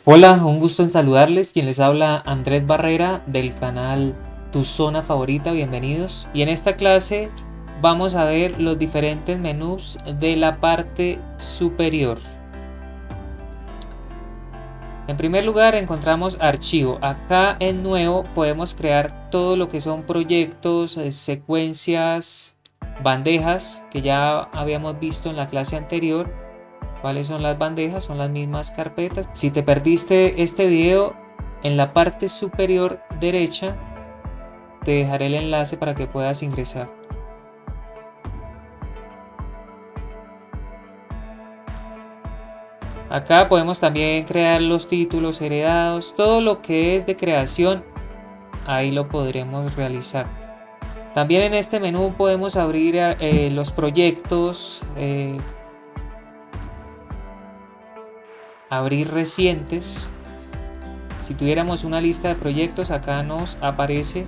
Hola, un gusto en saludarles. Quien les habla, Andrés Barrera del canal Tu Zona Favorita. Bienvenidos. Y en esta clase vamos a ver los diferentes menús de la parte superior. En primer lugar encontramos archivo. Acá en nuevo podemos crear todo lo que son proyectos, secuencias, bandejas que ya habíamos visto en la clase anterior. ¿Cuáles son las bandejas? Son las mismas carpetas. Si te perdiste este video, en la parte superior derecha te dejaré el enlace para que puedas ingresar. Acá podemos también crear los títulos heredados, todo lo que es de creación, ahí lo podremos realizar. También en este menú podemos abrir los proyectos, abrir recientes. Si tuviéramos una lista de proyectos, acá nos aparece.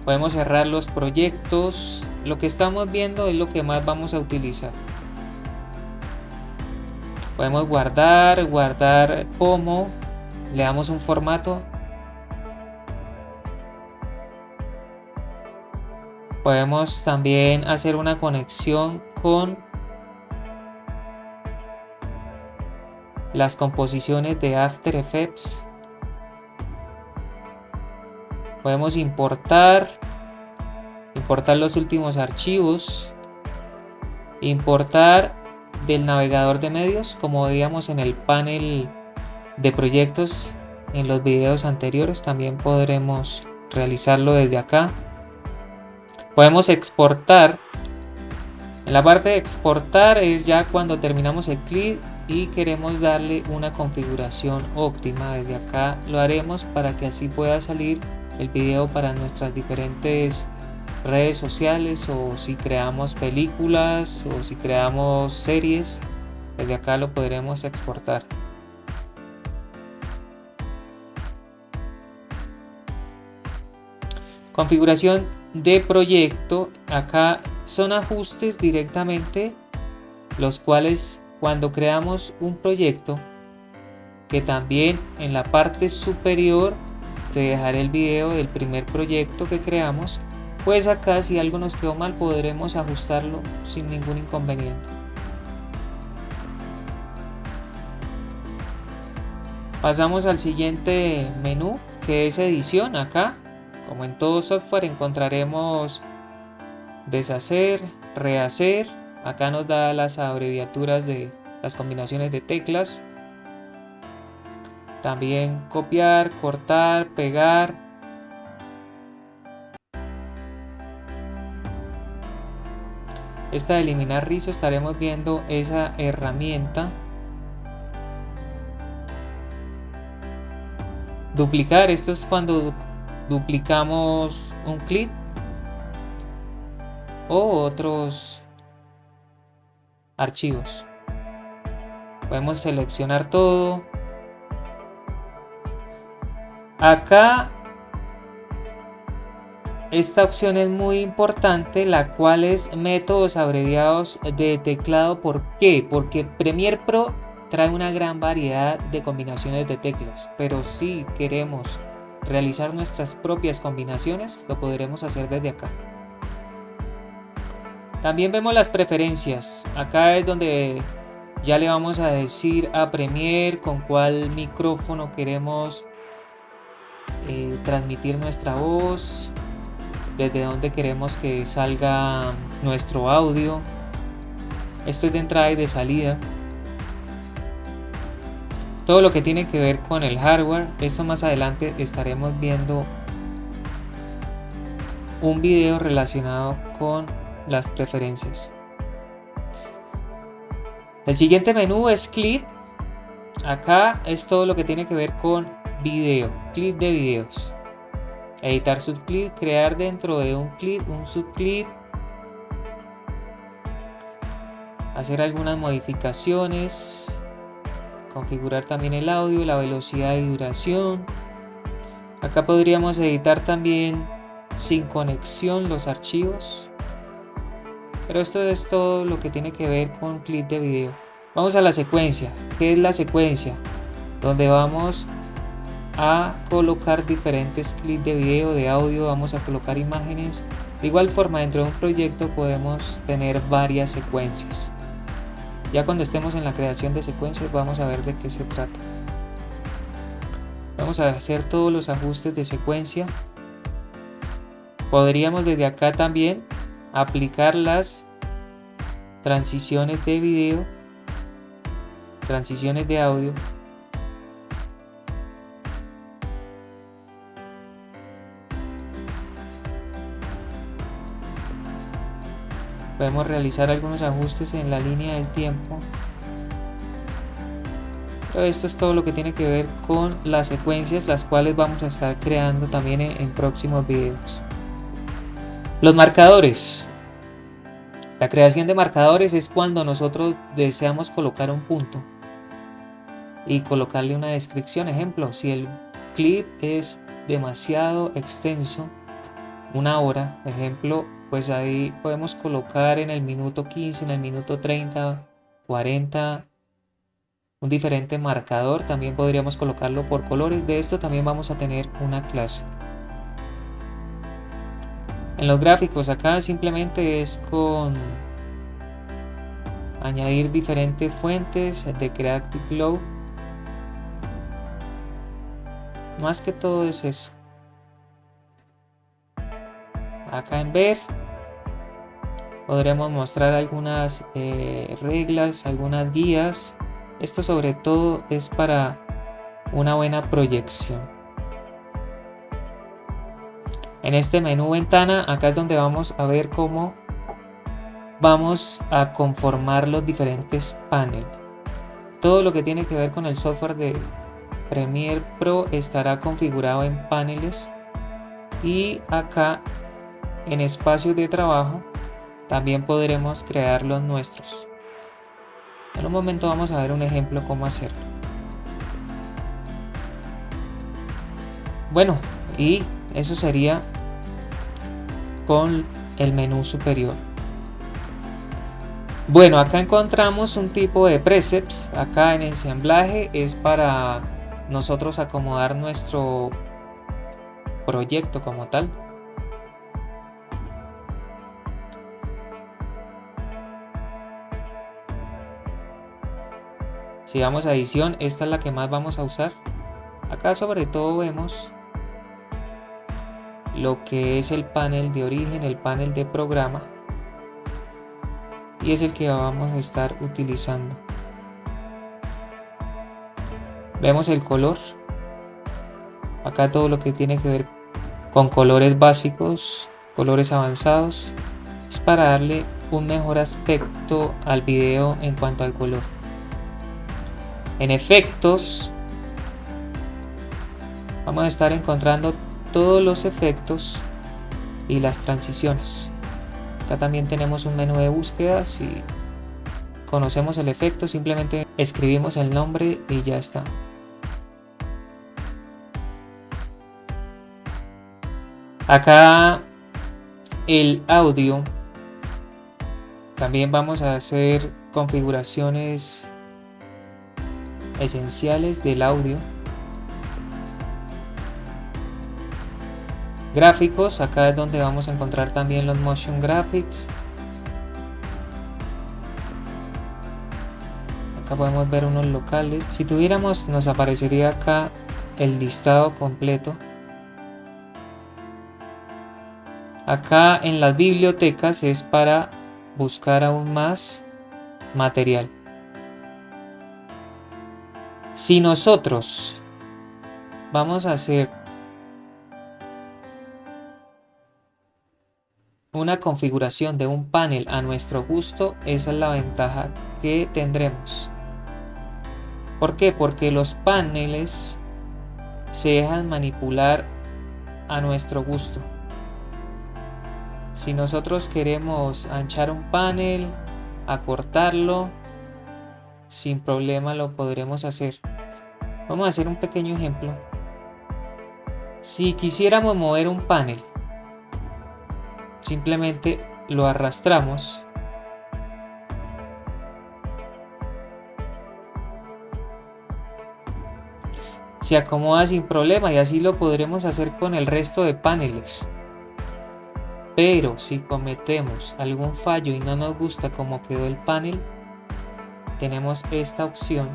Podemos cerrar los proyectos. Lo que estamos viendo es lo que más vamos a utilizar. Podemos guardar como, le damos un formato. Podemos también hacer una conexión con las composiciones de After Effects. Podemos importar los últimos archivos, importar del navegador de medios, como veíamos en el panel de proyectos en los videos anteriores. También podremos realizarlo desde acá. Podemos exportar. En la parte de exportar es ya cuando terminamos el clip y queremos darle una configuración óptima. Desde acá lo haremos para que así pueda salir el video para nuestras diferentes redes sociales, o si creamos películas o si creamos series, desde acá lo podremos exportar. Configuración de proyecto. Acá son ajustes directamente, los cuales cuando creamos un proyecto, que también en la parte superior te dejaré el video del primer proyecto que creamos, pues acá si algo nos quedó mal podremos ajustarlo sin ningún inconveniente. Pasamos al siguiente menú, que es edición. Acá, como en todo software, encontraremos deshacer, rehacer. Acá nos da las abreviaturas de las combinaciones de teclas. También copiar, cortar, pegar. Esta de eliminar rizo, estaremos viendo esa herramienta. Duplicar, esto es cuando duplicamos un clip o otros archivos. Podemos seleccionar todo. Acá esta opción es muy importante, la cual es métodos abreviados de teclado. ¿Por qué? Porque Premiere Pro trae una gran variedad de combinaciones de teclas, pero si queremos realizar nuestras propias combinaciones, lo podremos hacer desde acá. También vemos las preferencias. Acá es donde ya le vamos a decir a Premiere con cuál micrófono queremos transmitir nuestra voz, desde donde queremos que salga nuestro audio. Esto es de entrada y de salida. Todo lo que tiene que ver con el hardware, esto más adelante estaremos viendo un video relacionado con las preferencias. El siguiente menú es clip. Acá es todo lo que tiene que ver con video, clip de videos. Editar subclip, crear dentro de un clip un subclip, hacer algunas modificaciones, configurar también el audio, la velocidad y duración. Acá podríamos editar también sin conexión los archivos, pero esto es todo lo que tiene que ver con clip de video. Vamos a la secuencia. ¿Qué es la secuencia? Donde vamos a colocar diferentes clips de video, de audio, vamos a colocar imágenes. De igual forma, dentro de un proyecto podemos tener varias secuencias. Ya cuando estemos en la creación de secuencias vamos a ver de qué se trata. Vamos a hacer todos los ajustes de secuencia. Podríamos desde acá también aplicar las transiciones de video, transiciones de audio. Podemos realizar algunos ajustes en la línea del tiempo. Pero esto es todo lo que tiene que ver con las secuencias, las cuales vamos a estar creando también en próximos videos. Los marcadores. La creación de marcadores es cuando nosotros deseamos colocar un punto y colocarle una descripción. Ejemplo, si el clip es demasiado extenso, 1 hora, ejemplo, pues ahí podemos colocar en el minuto 15, en el minuto 30, 40, un diferente marcador. También podríamos colocarlo por colores. De esto también vamos a tener una clase. En los gráficos acá simplemente es con añadir diferentes fuentes de Creative Cloud. Más que todo es eso. Acá en ver podremos mostrar algunas reglas, algunas guías. Esto sobre todo es para una buena proyección. En este menú ventana, acá es donde vamos a ver cómo vamos a conformar los diferentes paneles. Todo lo que tiene que ver con el software de Premiere Pro estará configurado en paneles, y acá en espacios de trabajo también podremos crear los nuestros. En un momento vamos a ver un ejemplo cómo hacerlo. Bueno, y eso sería con el menú superior. Bueno, acá encontramos un tipo de presets. Acá en ensamblaje es para nosotros acomodar nuestro proyecto como tal. Si vamos a edición, esta es la que más vamos a usar. Acá sobre todo vemos lo que es el panel de origen, el panel de programa, y es el que vamos a estar utilizando. Vemos el color. Acá todo lo que tiene que ver con colores básicos, colores avanzados, es para darle un mejor aspecto al video en cuanto al color. En efectos vamos a estar encontrando todos los efectos y las transiciones. Acá también tenemos un menú de búsqueda. Si conocemos el efecto, simplemente escribimos el nombre y ya está. Acá el audio, también vamos a hacer configuraciones esenciales del audio. Gráficos, acá es donde vamos a encontrar también los motion graphics. Acá podemos ver unos locales. Si tuviéramos, nos aparecería acá el listado completo. Acá en las bibliotecas es para buscar aún más material. Si nosotros vamos a hacer una configuración de un panel a nuestro gusto, esa es la ventaja que tendremos. ¿Por qué? Porque los paneles se dejan manipular a nuestro gusto. Si nosotros queremos anchar un panel, acortarlo, sin problema lo podremos hacer. Vamos a hacer un pequeño ejemplo. Si quisiéramos mover un panel, simplemente lo arrastramos se acomoda sin problema y así lo podremos hacer con el resto de paneles. Pero si cometemos algún fallo y no nos gusta cómo quedó el panel, tenemos esta opción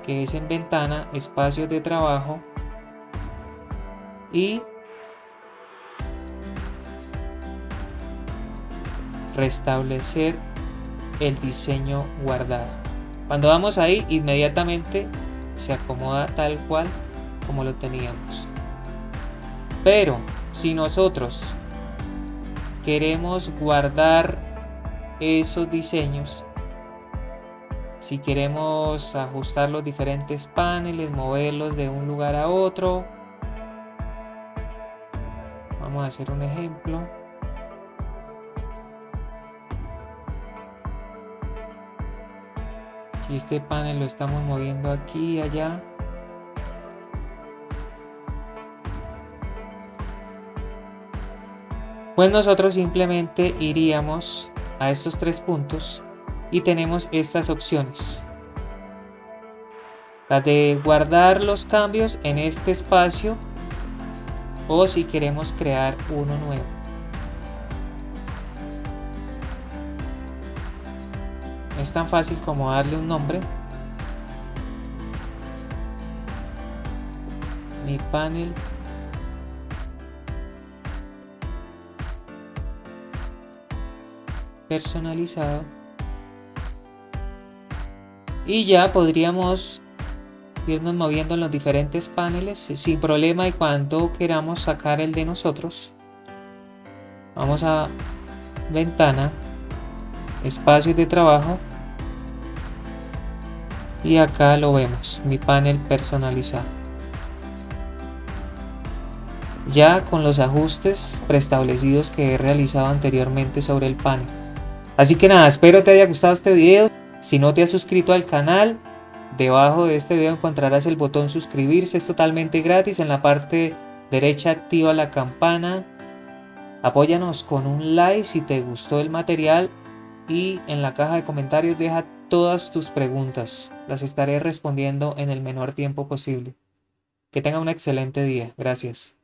que es en ventana, espacios de trabajo y restablecer el diseño guardado. Cuando vamos ahí, inmediatamente se acomoda tal cual como lo teníamos. Pero si nosotros queremos guardar esos diseños, si queremos ajustar los diferentes paneles, moverlos de un lugar a otro, vamos a hacer un ejemplo. Si este panel lo estamos moviendo aquí y allá, pues nosotros simplemente iríamos a estos 3 puntos y tenemos estas opciones. La de guardar los cambios en este espacio o si queremos crear uno nuevo. Es tan fácil como darle un nombre. Mi panel personalizado. Y ya podríamos irnos moviendo en los diferentes paneles sin problema, y cuando queramos sacar el de nosotros, vamos a ventana, espacios de trabajo y acá lo vemos, mi panel personalizado, ya con los ajustes preestablecidos que he realizado anteriormente sobre el panel. Así que nada, espero te haya gustado este video. Si no te has suscrito al canal, debajo de este video encontrarás el botón suscribirse, es totalmente gratis. En la parte derecha activa la campana. Apóyanos con un like si te gustó el material y en la caja de comentarios deja todas tus preguntas. Las estaré respondiendo en el menor tiempo posible. Que tenga un excelente día. Gracias.